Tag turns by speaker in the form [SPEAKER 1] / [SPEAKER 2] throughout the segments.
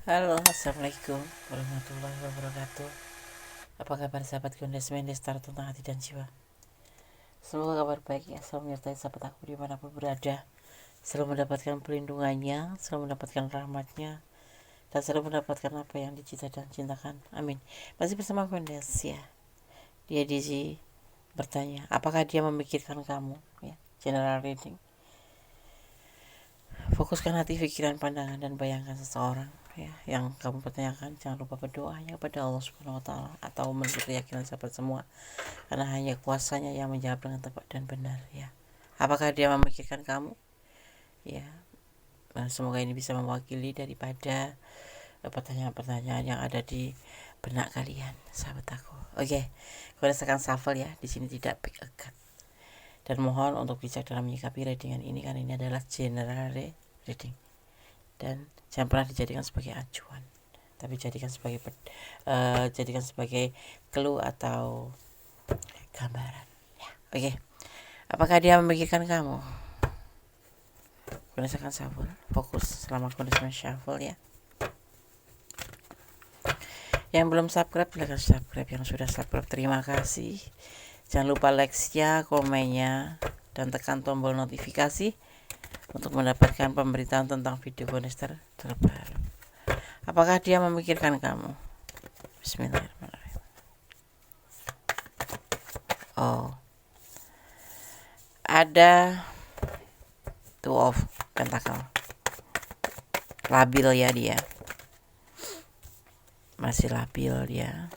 [SPEAKER 1] Halo, assalamualaikum warahmatullahi wabarakatuh. Apa kabar sahabat Gondes Mendes tentang hati dan jiwa? Semoga kabar baik ya, selalu menyertai sahabat aku dimanapun berada, selalu mendapatkan perlindungannya, selalu mendapatkan rahmatnya, dan selalu mendapatkan apa yang dicita dan cintakan. Amin. Masih bersama Gondes ya. Dia di bertanya, apakah dia memikirkan kamu? Ya, general reading. Fokuskan hati, pikiran, pandangan, dan bayangkan seseorang ya yang kamu pertanyakan. Jangan lupa berdoa hanya kepada Allah Subhanahu wa taala atau menurut keyakinan sahabat semua, karena hanya kuasanya yang menjawab dengan tepat dan benar ya. Apakah dia memikirkan kamu? Ya, semoga ini bisa mewakili daripada pertanyaan-pertanyaan yang ada di benak kalian, sahabat aku. Oke, kau rasakan shuffle ya. Di sini tidak pick a card. Dan mohon untuk bijak dalam menyikapi readingan ini, karena ini adalah general reading. Dan jangan pernah dijadikan sebagai acuan, tapi jadikan sebagai clue atau gambaran ya. Oke. Apakah dia memikirkan kamu? Gunakan shuffle, fokus selama kondisi shuffle ya. Yang belum subscribe silahkan subscribe, yang sudah subscribe terima kasih. Jangan lupa like-nya, komennya, dan tekan tombol notifikasi untuk mendapatkan pemberitahuan tentang video Gondester terbaru. Apakah dia memikirkan kamu? Bismillahirrahmanirrahim. Oh, ada Two of Pentacle. Labil ya dia, masih labil dia.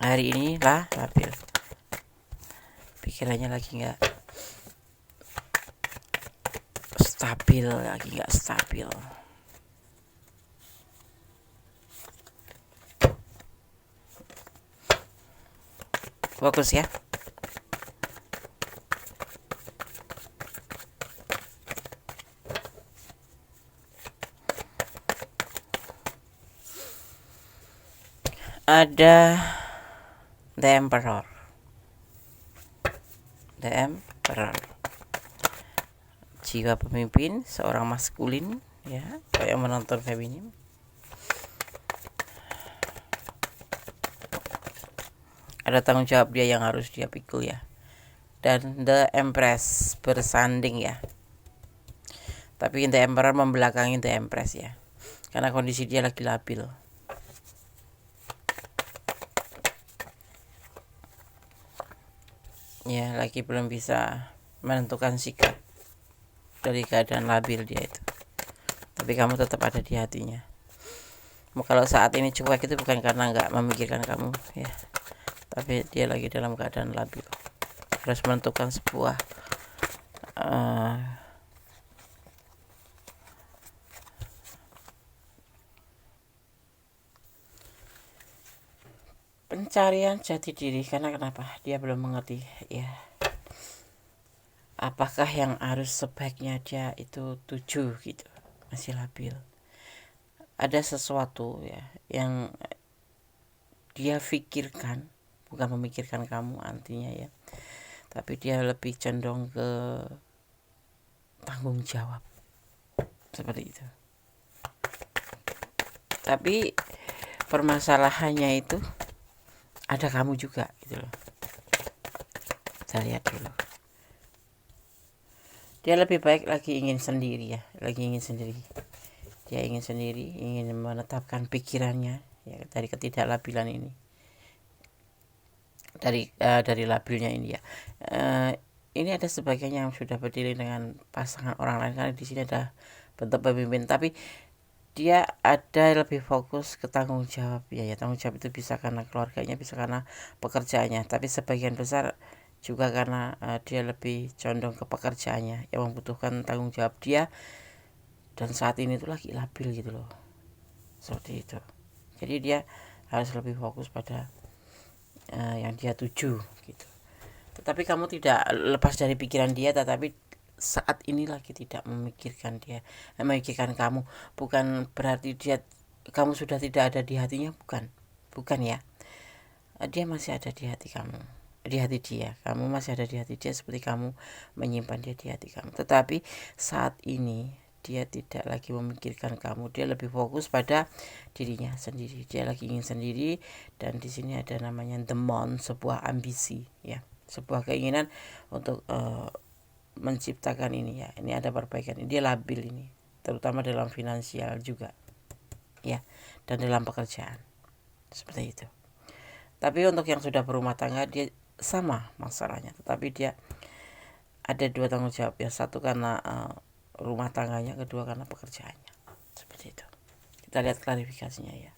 [SPEAKER 1] Hari ini lah labil, pikirannya lagi nggak stabil, Fokus ya. Ada The Emperor. Jiwa pemimpin, seorang maskulin ya, kayak menonton feminim. Ada tanggung jawab dia yang harus dia pikul ya. Dan The Empress bersanding ya. Tapi The Emperor membelakangi The Empress ya, karena kondisi dia lagi labil. Ya, lagi belum bisa menentukan sikap dari keadaan labil dia itu. Tapi kamu tetap ada di hatinya. Kalau saat ini cuek itu bukan karena nggak memikirkan kamu ya, tapi dia lagi dalam keadaan labil, harus menentukan sebuah pencarian jati diri. Karena kenapa? Dia belum mengerti ya, apakah yang harus sebaiknya dia itu tuju gitu, masih labil. Ada sesuatu ya yang dia pikirkan, bukan memikirkan kamu artinya ya, tapi dia lebih cenderung ke tanggung jawab seperti itu. Tapi permasalahannya itu ada kamu juga gitu loh. Kita lihat dulu. Dia lebih baik lagi ingin sendiri ya, Dia ingin sendiri, ingin menetapkan pikirannya ya dari ketidaklabilan ini. Dari labilnya ini ya. Ini ada sebagian yang sudah berdiri dengan pasangan orang lain, karena di sini ada bentuk pemimpin, tapi dia ada lebih fokus ke tanggung jawab ya. Tanggung jawab itu bisa karena keluarganya, bisa karena pekerjaannya, tapi sebagian besar juga karena dia lebih condong ke pekerjaannya yang membutuhkan tanggung jawab dia, dan saat ini tuh lagi labil gitu loh, seperti itu. Jadi dia harus lebih fokus pada yang dia tuju gitu. Tetapi kamu tidak lepas dari pikiran dia, tetapi saat ini lagi tidak memikirkan dia, memikirkan kamu. Bukan berarti kamu sudah tidak ada di hatinya, bukan ya. Dia masih ada di hati kamu, di hati dia. Kamu masih ada di hati dia, seperti kamu menyimpan dia di hati kamu. Tetapi saat ini dia tidak lagi memikirkan kamu, dia lebih fokus pada dirinya sendiri, dia lagi ingin sendiri. Dan di sini ada namanya demon, sebuah ambisi ya, sebuah keinginan untuk menciptakan ini ya. Ini ada perbaikan, dia labil ini, terutama dalam finansial juga ya, dan dalam pekerjaan seperti itu. Tapi untuk yang sudah berumah tangga dia sama masalahnya, tetapi dia ada dua tanggung jawab ya, satu karena rumah tangganya, kedua karena pekerjaannya, seperti itu. Kita lihat klarifikasinya ya.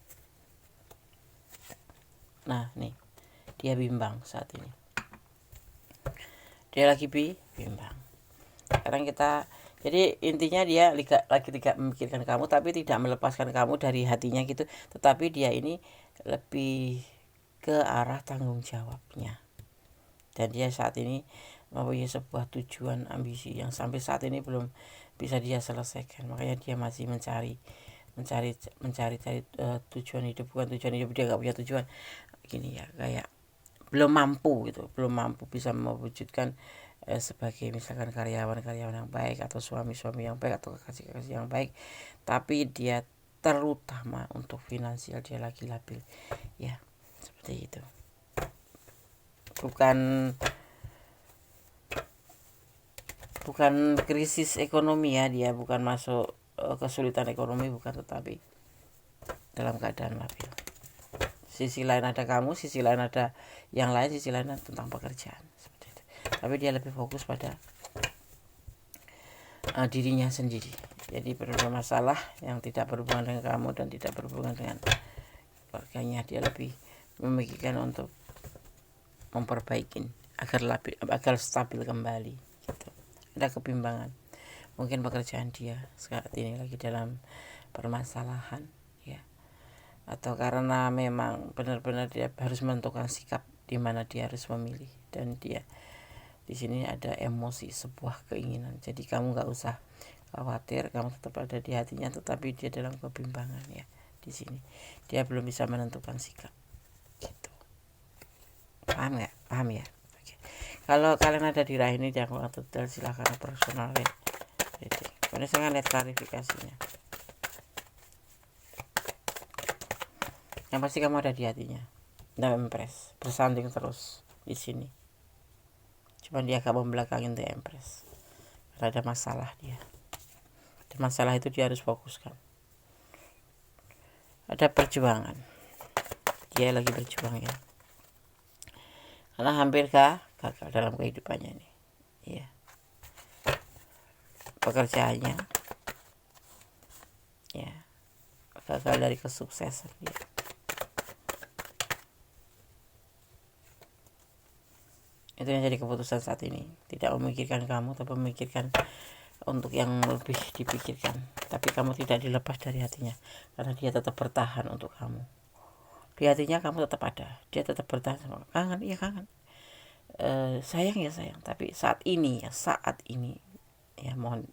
[SPEAKER 1] Nah nih, dia bimbang saat ini, dia lagi bimbang. Sekarang kita, jadi intinya dia lagi tidak memikirkan kamu, tapi tidak melepaskan kamu dari hatinya gitu, tetapi dia ini lebih ke arah tanggung jawabnya. Dan dia saat ini mempunyai sebuah tujuan ambisi yang sampai saat ini belum bisa dia selesaikan. Makanya dia masih mencari tujuan hidup. Bukan tujuan hidup, dia gak punya tujuan gini ya, kayak belum mampu gitu, belum mampu bisa mewujudkan sebagai misalkan karyawan yang baik, atau suami yang baik, atau kekasih yang baik. Tapi dia terutama untuk finansial dia lagi labil ya, seperti itu. Bukan krisis ekonomi ya, dia bukan masuk kesulitan ekonomi, bukan, tetapi dalam keadaan labil. Sisi lain ada kamu, sisi lain ada yang lain, sisi lain tentang pekerjaan, seperti itu. Tapi dia lebih fokus pada dirinya sendiri. Jadi bermasalah yang tidak berhubungan dengan kamu dan tidak berhubungan dengan keluarganya, dia lebih memikirkan untuk memperbaiki agar stabil kembali gitu. Ada kebimbangan, mungkin pekerjaan dia saat ini lagi dalam permasalahan ya, atau karena memang benar-benar dia harus menentukan sikap di mana dia harus memilih. Dan dia di sini ada emosi, sebuah keinginan. Jadi kamu nggak usah khawatir, kamu tetap ada di hatinya, tetapi dia dalam kebimbangan ya. Di sini dia belum bisa menentukan sikap gitu. Paham nggak? Paham ya? Oke. Kalau kalian ada di rahim ini yang kurang detail, silahkan personal reading. Kemudian saya lihat klarifikasinya. Yang pasti kamu ada di hatinya, tidak impres, bersanding terus di sini. Cuma dia agak membelakangin The Empress karena ada masalah dia. Dan masalah itu dia harus fokuskan. Ada perjuangan, dia lagi berjuang ya, karena hampir gagal dalam kehidupannya ini ya. Pekerjaannya ya, gagal dari kesuksesan dia. Itu yang jadi keputusan saat ini, tidak memikirkan kamu, tapi memikirkan untuk yang lebih dipikirkan. Tapi kamu tidak dilepas dari hatinya, karena dia tetap bertahan untuk kamu. Di hatinya kamu tetap ada, dia tetap bertahan sama. Kangen, iya kangen, sayang ya sayang. Tapi saat ini ya mohon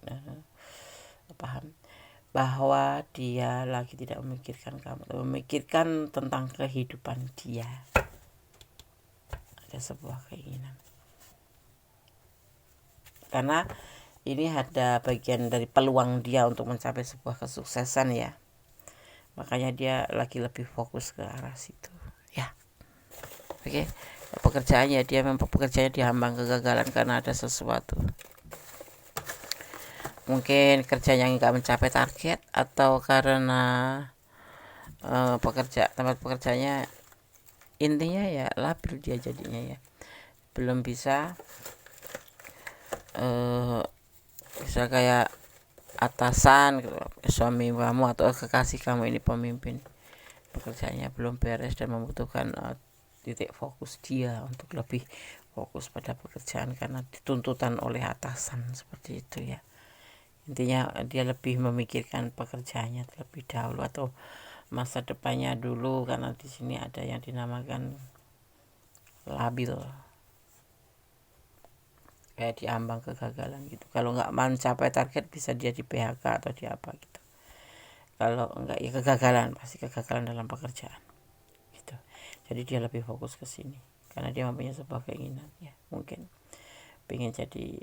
[SPEAKER 1] paham bahwa dia lagi tidak memikirkan kamu, tapi memikirkan tentang kehidupan dia. Ada sebuah keinginan, karena ini ada bagian dari peluang dia untuk mencapai sebuah kesuksesan ya. Makanya dia lagi lebih fokus ke arah situ ya. Oke. Pekerjaannya, dia memang pekerjaannya dihambang kegagalan karena ada sesuatu. Mungkin kerjanya nggak mencapai target, atau karena tempat pekerjaannya, intinya ya labil dia jadinya ya, belum bisa bisa kayak atasan gitu, suami kamu atau kekasih kamu ini pemimpin, pekerjaannya belum beres dan membutuhkan titik fokus dia untuk lebih fokus pada pekerjaan karena dituntutan oleh atasan, seperti itu ya. Intinya dia lebih memikirkan pekerjaannya terlebih dahulu atau masa depannya dulu, karena di sini ada yang dinamakan labil, kayak diambang kegagalan gitu. Kalau nggak mencapai target bisa dia di PHK atau di apa gitu. Kalau enggak ya kegagalan, pasti kegagalan dalam pekerjaan gitu. Jadi dia lebih fokus ke sini karena dia mempunyai sebuah keinginan ya, mungkin pengen jadi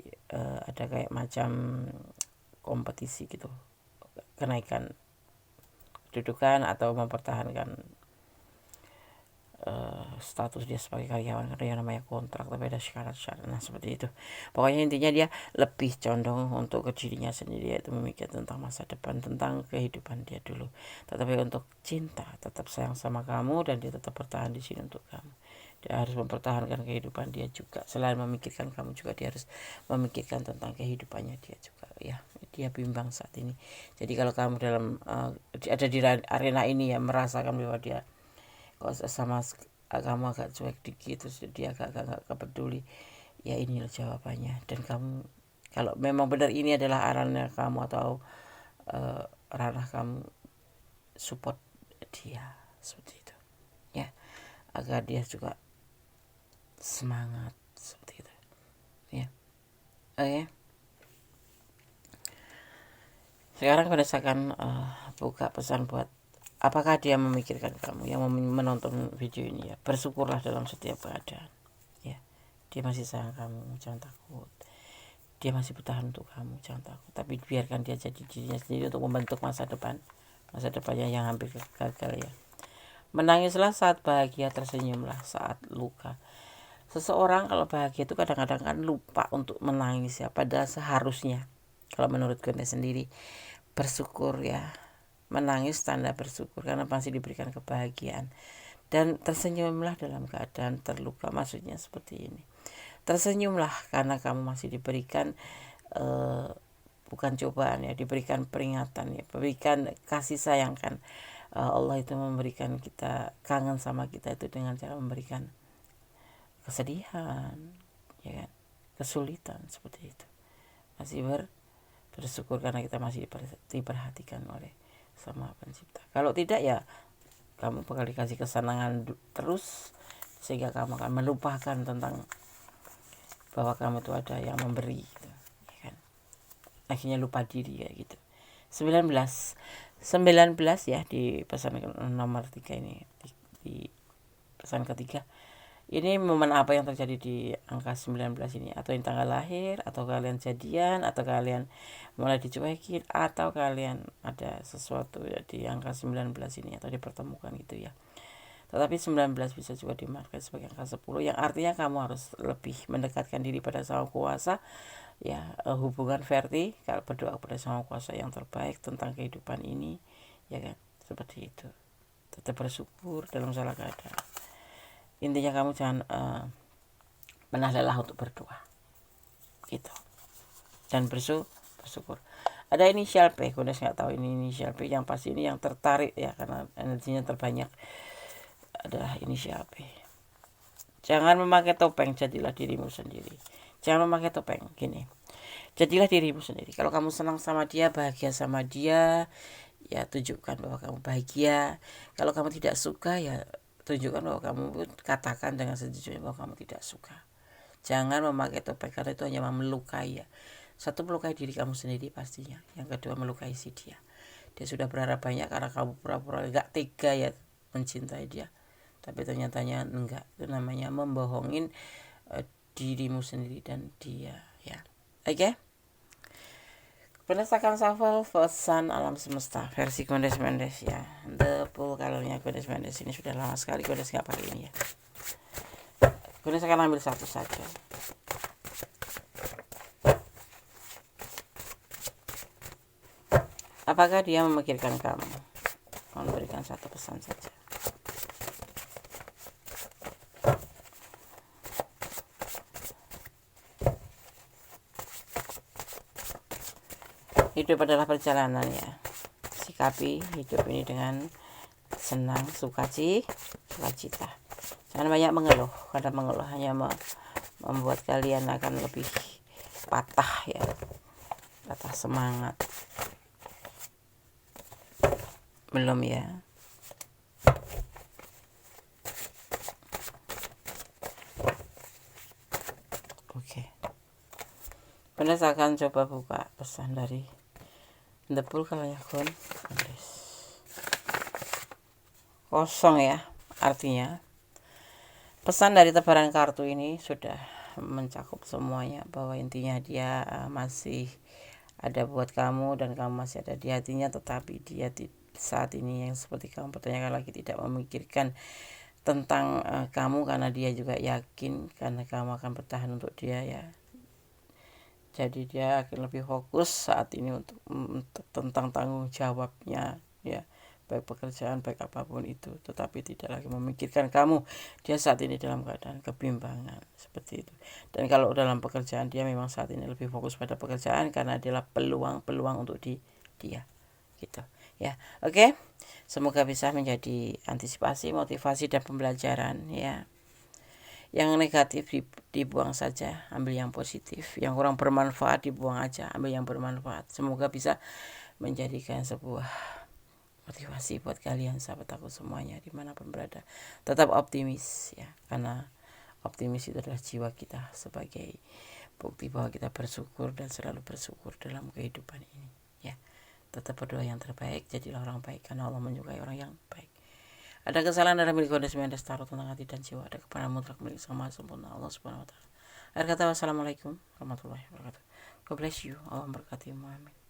[SPEAKER 1] ada kayak macam kompetisi gitu, kenaikan kedudukan atau mempertahankan status dia sebagai karyawan, karena yang namanya kontrak tapi ada syarat-syarat. Nah seperti itu, pokoknya intinya dia lebih condong untuk ke dirinya sendiri, yaitu memikirkan tentang masa depan, tentang kehidupan dia dulu. Tetapi untuk cinta, tetap sayang sama kamu dan dia tetap bertahan di sini untuk kamu. Dia harus mempertahankan kehidupan dia juga. Selain memikirkan kamu juga, dia harus memikirkan tentang kehidupannya dia juga ya. Dia bimbang saat ini. Jadi kalau kamu dalam ada di arena ini ya, merasakan bahwa dia kok sama kamu agak cuek dikit, terus dia agak peduli, ya inilah jawabannya. Dan kamu, kalau memang benar ini adalah arahnya kamu atau ranah kamu, support dia seperti itu ya, agar dia juga semangat seperti itu ya. Oke, sekarang berdasarkan buka pesan buat apakah dia memikirkan kamu yang menonton video ini ya. Bersyukurlah dalam setiap keadaan ya. Dia masih sayang kamu, jangan takut. Dia masih bertahan untuk kamu, jangan takut. Tapi biarkan dia jadi dirinya sendiri untuk membentuk masa depannya yang hampir gagal ya. Menangislah saat bahagia, tersenyumlah saat luka. Seseorang kalau bahagia itu kadang-kadang kan lupa untuk menangis ya, padahal seharusnya, kalau menurut gue sendiri, bersyukur ya. Menangis tanda bersyukur karena masih diberikan kebahagiaan. Dan tersenyumlah dalam keadaan terluka, maksudnya seperti ini. Tersenyumlah karena kamu masih diberikan bukan cobaan ya, diberikan peringatan ya, diberikan kasih sayang kan. Allah itu memberikan kita, kangen sama kita itu dengan cara memberikan kesedihan ya kan, kesulitan seperti itu. Masih bersyukur karena kita masih diperhatikan oleh sama pencipta. Kalau tidak ya kamu bakal dikasih kesenangan terus, sehingga kamu akan melupakan tentang bahwa kamu itu ada yang memberi gitu, ya kan? Akhirnya lupa diri ya gitu. 19 ya di pesan nomor 3 ini, di pesan ketiga. Ini momen apa yang terjadi di angka 19 ini? Atau yang tanggal lahir, atau kalian jadian, atau kalian mulai dicuekin, atau kalian ada sesuatu ya di angka 19 ini, atau dipertemukan gitu ya. Tetapi 19 bisa juga dimaknai sebagai angka 10, yang artinya kamu harus lebih mendekatkan diri pada Sang Kuasa ya, hubungan vertikal, berdoa kepada Sang Kuasa yang terbaik tentang kehidupan ini ya kan, seperti itu. Tetap bersyukur dalam segala keadaan. Intinya kamu jangan pernah lelah untuk berdoa gitu, dan bersyukur. Ada inisial P, gue nggak tahu ini inisial P, yang pasti ini yang tertarik ya, karena energinya terbanyak adalah inisial P. Jangan memakai topeng, jadilah dirimu sendiri. Jangan memakai topeng, gini, jadilah dirimu sendiri. Kalau kamu senang sama dia, bahagia sama dia, ya tunjukkan bahwa kamu bahagia. Kalau kamu tidak suka ya tunjukkan bahwa kamu, katakan dengan sejujurnya bahwa kamu tidak suka. Jangan memakai topeng, karena itu hanya melukai ya. Satu, melukai diri kamu sendiri pastinya. Yang kedua, melukai si dia. Dia sudah berharap banyak karena kamu pura-pura gak tega ya mencintai dia, tapi ternyatanya enggak. Itu namanya membohongin dirimu sendiri dan dia ya. Oke? Berdasarkan shuffle pesan alam semesta versi Kondes Mendes ya. The Pool kalornya Kondes Mendes ini sudah lama sekali Kondes nggak pakai ini ya. Kondes akan ambil satu saja. Apakah dia memikirkan kamu? Mohon berikan satu pesan saja. Hidup adalah perjalanan ya. Sikapi hidup ini dengan senang, sukacita. Jangan banyak mengeluh, karena mengeluh hanya membuat kalian akan lebih patah ya, patah semangat. Belum ya. Oke. Benar, akan coba buka pesan dari The Pool kalau ya kosong ya, artinya pesan dari tebaran kartu ini sudah mencakup semuanya, bahwa intinya dia masih ada buat kamu dan kamu masih ada di hatinya, tetapi dia saat ini yang seperti kamu pertanyakan lagi tidak memikirkan tentang kamu, karena dia juga yakin karena kamu akan bertahan untuk dia ya. Jadi dia akan lebih fokus saat ini untuk tentang tanggung jawabnya ya, baik pekerjaan baik apapun itu, tetapi tidak lagi memikirkan kamu. Dia saat ini dalam keadaan kebimbangan seperti itu. Dan kalau dalam pekerjaan dia memang saat ini lebih fokus pada pekerjaan karena adalah peluang untuk dia gitu ya. Oke, semoga bisa menjadi antisipasi, motivasi dan pembelajaran ya. Yang negatif dibuang saja, ambil yang positif. Yang kurang bermanfaat dibuang aja, ambil yang bermanfaat. Semoga bisa menjadikan sebuah motivasi buat kalian sahabat aku semuanya dimanapun berada. Tetap optimis ya, karena optimis itu adalah jiwa kita sebagai bukti bahwa kita bersyukur dan selalu bersyukur dalam kehidupan ini ya. Tetap berdoa yang terbaik, jadilah orang baik karena Allah menyukai orang yang baik. Ada kesalahan dalam milik kondisi mendes taruh tentang hati dan jiwa. Ada kebenaran mutlak milik sama sempurna Allah Subhanahu wa taala. Akhir kata, wassalamualaikum warahmatullahi wabarakatuh. God bless you. Allah memberkati. Amin.